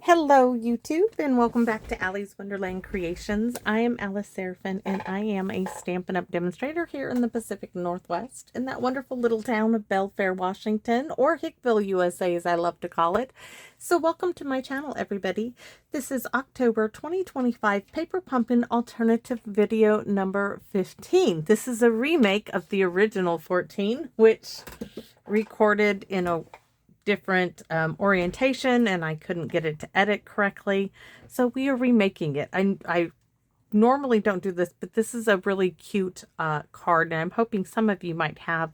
Hello YouTube and welcome back to Allie's Wonderland Creations. I am Alice Seraphin and I am a Stampin' Up! Demonstrator here in the Pacific Northwest in that wonderful little town of Belfair, Washington, or Hickville, USA as I love to call it. So welcome to my channel everybody. This is October 2025 Paper Pumpkin Alternative video number 15. This is a remake of the original 14, which recorded in a different orientation and I couldn't get it to edit correctly, so we are remaking it. I normally don't do this, but this is a really cute card, and I'm hoping some of you might have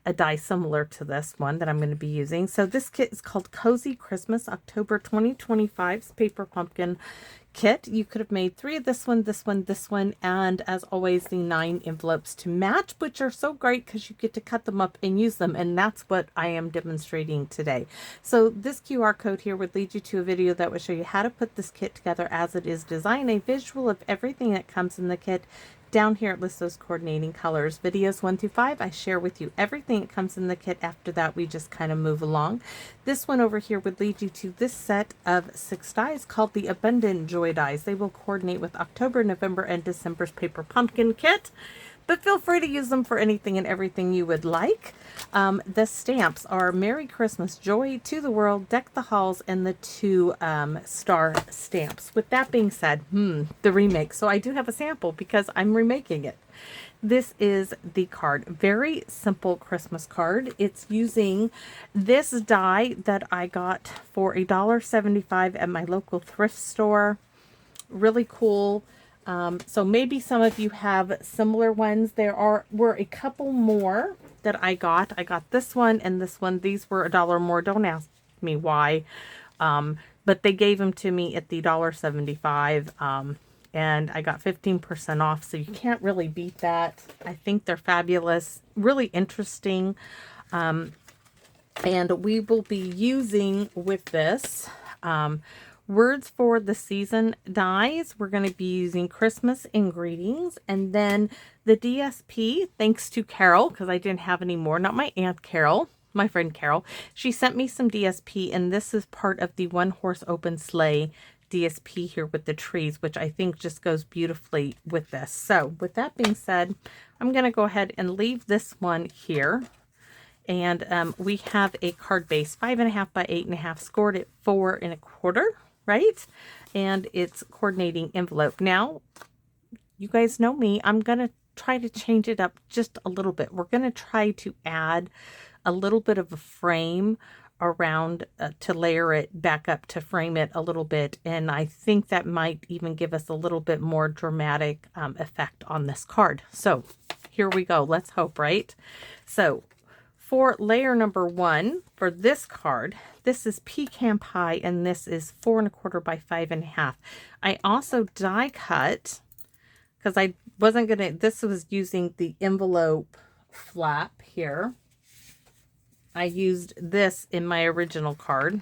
a die similar to this one that I'm going to be using. So this kit is called Cozy Christmas October 2025's Paper Pumpkin kit. You could have made 3 of this one, this one, this one, and as always the 9 envelopes to match, which are so great because you get to cut them up and use them, and that's what I am demonstrating today. So this QR code here would lead you to a video that would show you how to put this kit together as it is designed, a visual of everything that comes in the kit. Down here it lists those coordinating colors. Videos 1 through 5, I share with you everything that comes in the kit. After that, we just kind of move along. This one over here would lead you to this set of 6 dies called the Abundant Joy dies. They will coordinate with October, November, and December's Paper Pumpkin kit, but feel free to use them for anything and everything you would like. The stamps are Merry Christmas, Joy to the World, Deck the Halls, and the 2 star stamps. With that being said, the remake. So I do have a sample because I'm remaking it. This is the card. Very simple Christmas card. It's using this die that I got for $1.75 at my local thrift store. Really cool. So maybe some of you have similar ones. Were a couple more that I got. I got this one and this one. These were $1 more. Don't ask me why. But they gave them to me at the $1.75. And I got 15% off. So you can't really beat that. I think they're fabulous. Really interesting. And we will be using with this, Words for the Season dies. We're going to be using Christmas and Greetings, and then the DSP, thanks to Carol, because I didn't have any more, not my Aunt Carol, my friend Carol. She sent me some DSP, and this is part of the One Horse Open Sleigh DSP here with the trees, which I think just goes beautifully with this. So with that being said, I'm going to go ahead and leave this one here. And we have a card base 5.5 by 8.5, scored at 4 1/4. Right? And it's coordinating envelope. Now, you guys know me. I'm going to try to change it up just a little bit. We're going to try to add a little bit of a frame around to layer it back up to frame it a little bit. And I think that might even give us a little bit more dramatic effect on this card. So here we go. Let's hope, right? So for layer number 1 for this card, this is Pecan Pie, and this is 4 1/4 by 5.5. I also die cut because I wasn't gonna. This was using the envelope flap here. I used this in my original card.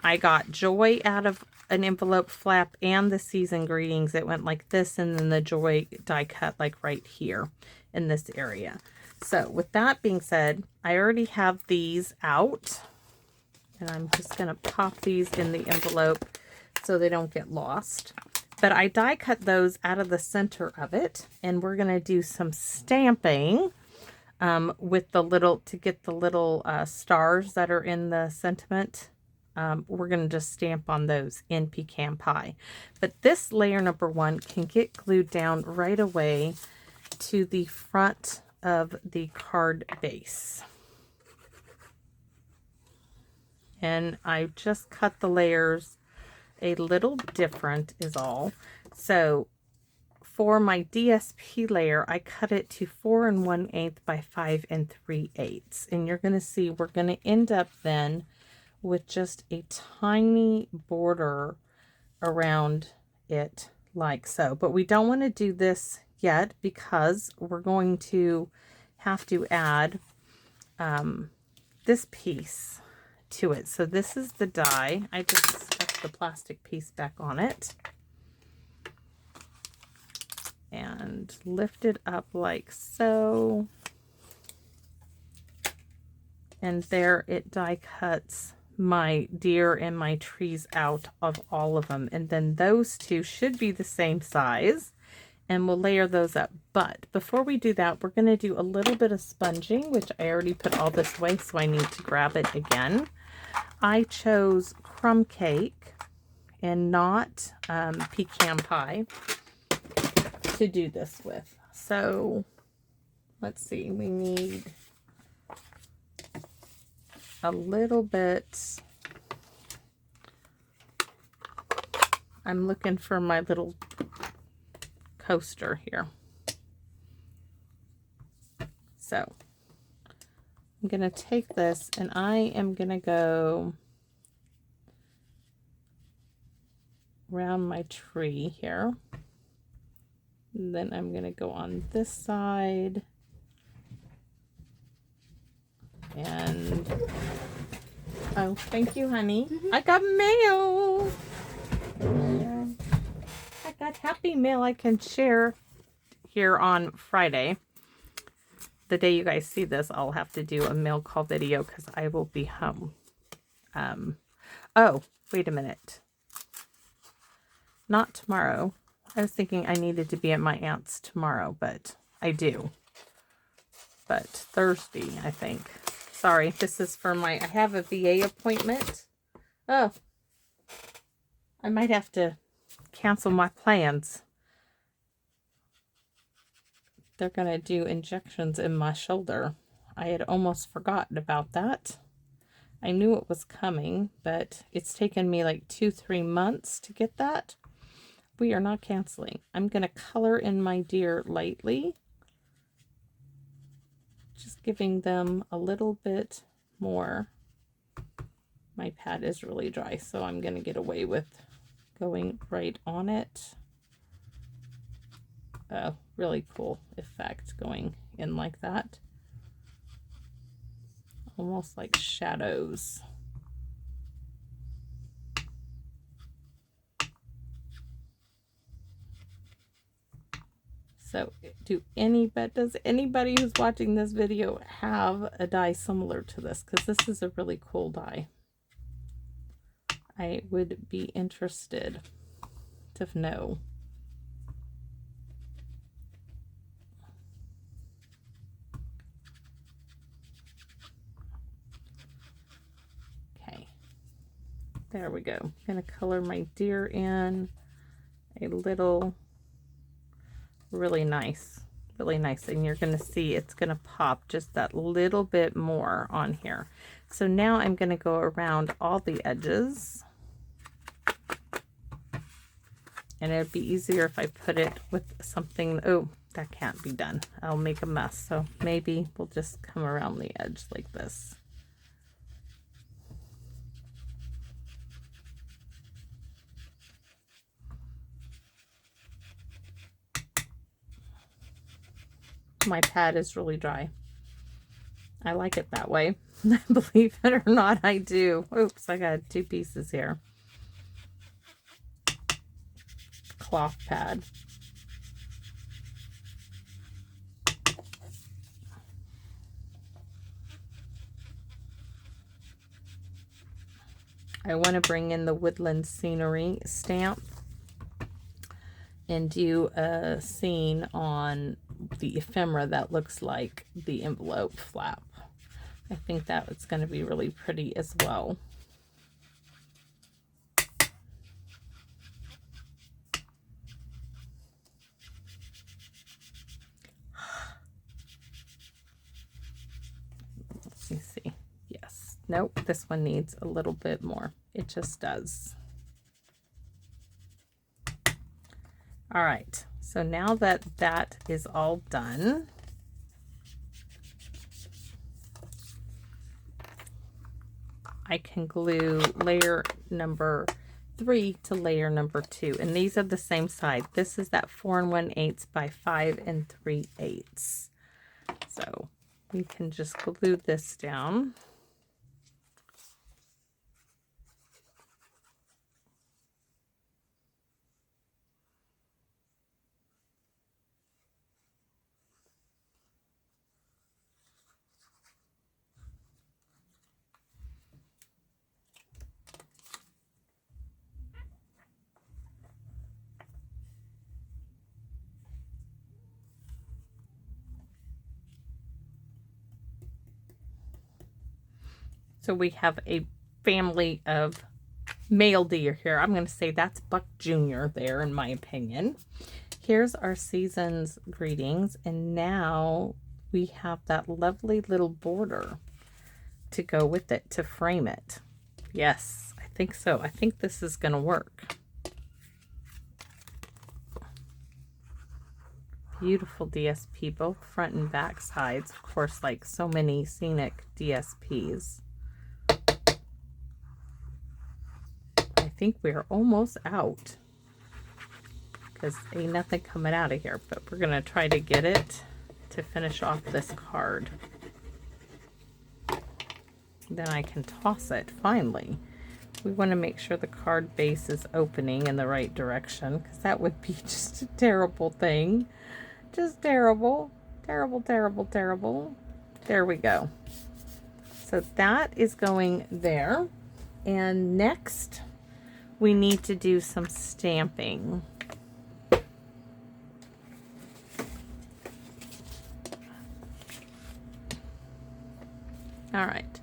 I got Joy out of an envelope flap and the Season Greetings. It went like this, and then the Joy die cut like right here in this area. So with that being said, I already have these out, and I'm just going to pop these in the envelope so they don't get lost. But I die cut those out of the center of it, and we're going to do some stamping with the little, to get the little stars that are in the sentiment. We're going to just stamp on those in Pecan Pie. But this layer number 1 can get glued down right away to the front of the card base. And I just cut the layers a little different is all. So for my DSP layer, I cut it to 4 1/8 by 5 3/8. And you're going to see we're going to end up then with just a tiny border around it like so. But we don't want to do this yet because we're going to have to add this piece to it. So this is the die. I just stuck the plastic piece back on it and lift it up like so, and there it die cuts my deer and my trees out of all of them. And then those two should be the same size, and we'll layer those up. But before we do that, we're going to do a little bit of sponging, which I already put all this away, so I need to grab it again. I chose crumb cake and not pecan pie to do this with. So let's see, we need a little bit. I'm looking for my little coaster here. So I'm going to take this and I am going to go around my tree here. And then I'm going to go on this side. And oh, thank you, honey. I got mail. I got happy mail I can share here on Friday. The day you guys see this, I'll have to do a mail call video because I will be home. Oh, wait a minute. Not tomorrow. I was thinking I needed to be at my aunt's tomorrow, but I do. But Thursday, I think. Sorry, this is for I have a VA appointment. Oh, I might have to cancel my plans. They're going to do injections in my shoulder. I had almost forgotten about that. I knew it was coming, but it's taken me like 2-3 months to get that. We are not canceling. I'm going to color in my deer lightly. Just giving them a little bit more. My pad is really dry, so I'm going to get away with going right on it. Really cool effect going in like that. Almost like shadows. So does anybody who's watching this video have a die similar to this? Because this is a really cool die. I would be interested to know. Okay, there we go. I'm going to color my deer in a little. Really nice, and you're going to see it's going to pop just that little bit more on here. So now I'm going to go around all the edges, and it'd be easier if I put it with something. Oh, that can't be done. I'll make a mess. So maybe we'll just come around the edge like this. My pad is really dry. I like it that way. Believe it or not, I do. Oops, I got 2 pieces here. Cloth pad. I want to bring in the woodland scenery stamp and do a scene on the ephemera that looks like the envelope flap. I think that it's going to be really pretty as well. Let me see. Yes. Nope. This one needs a little bit more. It just does. All right. So now that that is all done, I can glue layer number 3 to layer number 2, and these are the same side. This is that 4 1/8 by 5 3/8. So we can just glue this down. So we have a family of male deer here. I'm going to say that's Buck Jr. there, in my opinion. Here's our season's greetings, and now we have that lovely little border to go with it to frame it. Yes, I think so. I think this is going to work. Beautiful DSP, both front and back sides. Of course, like so many scenic DSPs. I think we're almost out because ain't nothing coming out of here, but we're going to try to get it to finish off this card. Then I can toss it finally. We want to make sure the card base is opening in the right direction, because that would be just a terrible thing. Just terrible. Terrible, terrible, terrible. There we go. So that is going there. And next, we need to do some stamping. All right.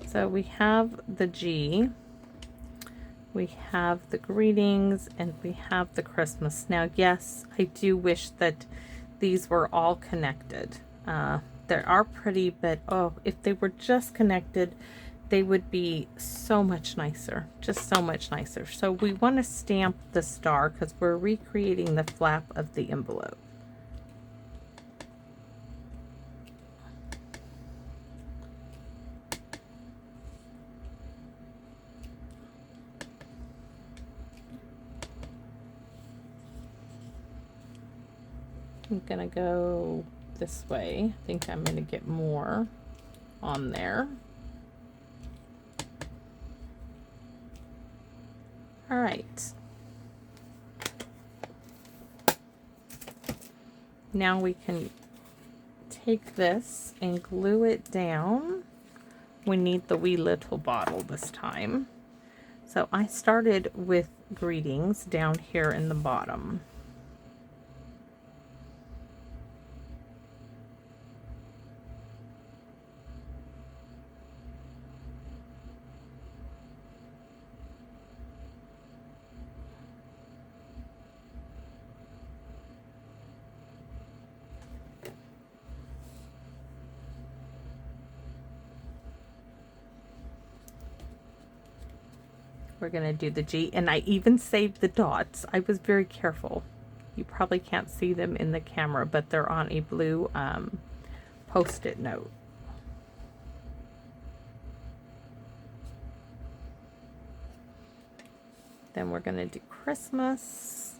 So we have the G, we have the greetings, and we have the Christmas. Now, yes, I do wish that these were all connected. They are pretty, but oh, if they were just connected, they would be so much nicer, just so much nicer. So we want to stamp the star because we're recreating the flap of the envelope. I'm gonna go this way. I think I'm gonna get more on there. All right. Now we can take this and glue it down. We need the wee little bottle this time. So I started with greetings down here in the bottom. We're going to do the G, and I even saved the dots. I was very careful. You probably can't see them in the camera, but they're on a blue post-it note. Then we're going to do Christmas.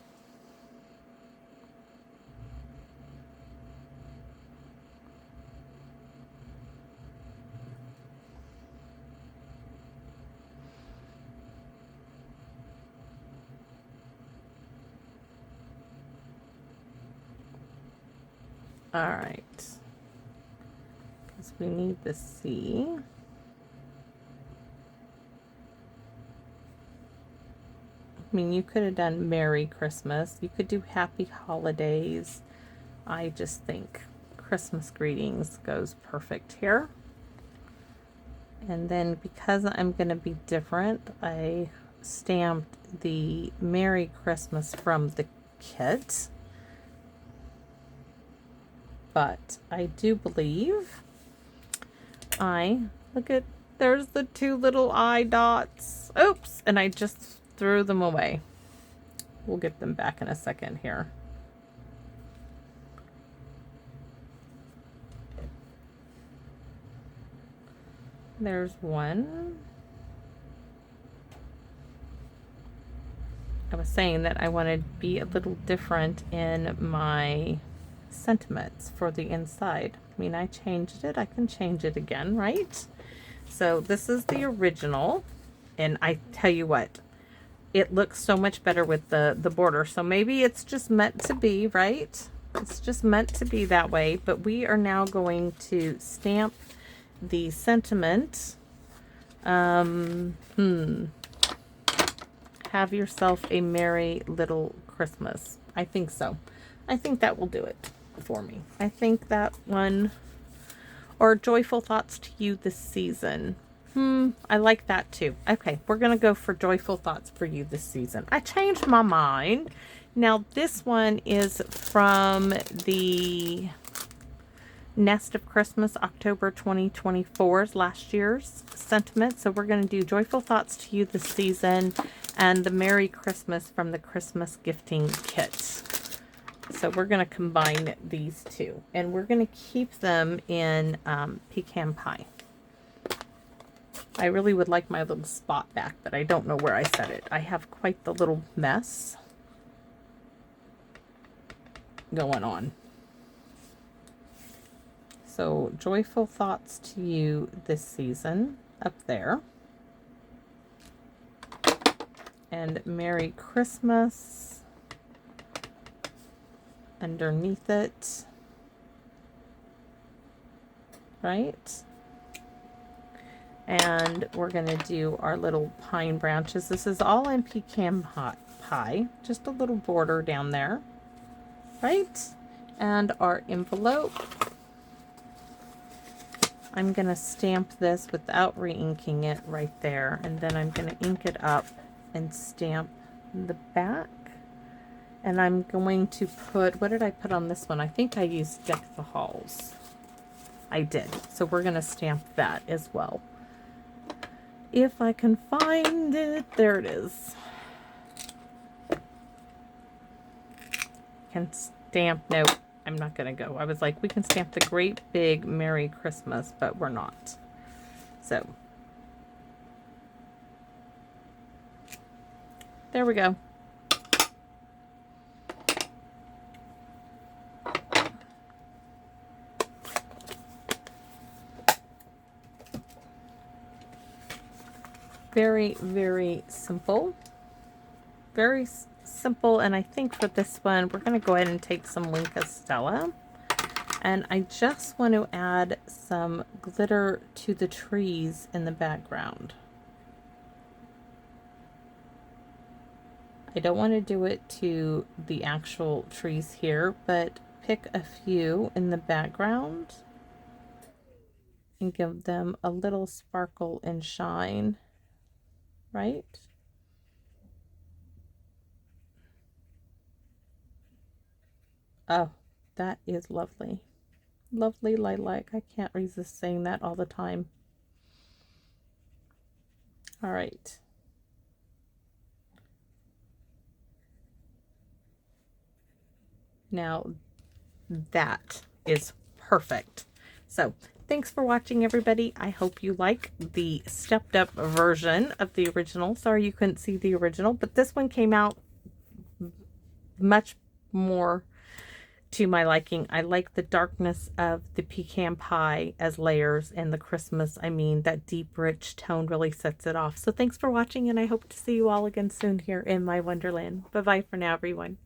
All right, because we need the C. I mean, you could have done Merry Christmas. You could do Happy Holidays. I just think Christmas greetings goes perfect here. And then because I'm going to be different, I stamped the Merry Christmas from the kit. But I do believe look at, there's the two little eye dots. Oops, and I just threw them away. We'll get them back in a second here. There's one. I was saying that I want to be a little different in my sentiments for the inside. I mean, I changed it. I can change it again, right? So this is the original, and I tell you what, it looks so much better with the border. So maybe it's just meant to be, right? It's just meant to be that way. But we are now going to stamp the sentiment. Have yourself a merry little Christmas. I think so. I think that will do it for me. I think that one, or joyful thoughts to you this season. I like that too. Okay, we're going to go for Joyful Thoughts for You this season. I changed my mind. Now, this one is from the Nest of Christmas, October 2024's last year's sentiment. So we're going to do Joyful Thoughts to You this season and the Merry Christmas from the Christmas Gifting Kit. So we're going to combine these two. And we're going to keep them in pecan pie. I really would like my little spot back, but I don't know where I set it. I have quite the little mess going on. So, Joyful Thoughts to You this season, up there. And Merry Christmas underneath it. Right? And we're going to do our little pine branches. This is all in pecan pie. Just a little border down there. Right? And our envelope. I'm going to stamp this without re-inking it right there. And then I'm going to ink it up and stamp the back. And I'm going to put, what did I put on this one? I think I used Deck the Halls. I did. So we're going to stamp that as well. If I can find it, there it is. Can stamp, no, I'm not going to go. I was like, we can stamp the great big Merry Christmas, but we're not. So, there we go. Very, very simple. Very simple. And I think for this one, we're going to go ahead and take some Linka Stella. And I just want to add some glitter to the trees in the background. I don't want to do it to the actual trees here, but pick a few in the background and give them a little sparkle and shine. Right? Oh, that is lovely. Lovely lilac. I can't resist saying that all the time. All right. Now that is perfect. So thanks for watching, everybody. I hope you like the stepped up version of the original. Sorry you couldn't see the original, but this one came out much more to my liking. I like the darkness of the pecan pie as layers, and the Christmas, I mean, that deep, rich tone really sets it off. So thanks for watching, and I hope to see you all again soon here in my Wonderland. Bye-bye for now, everyone.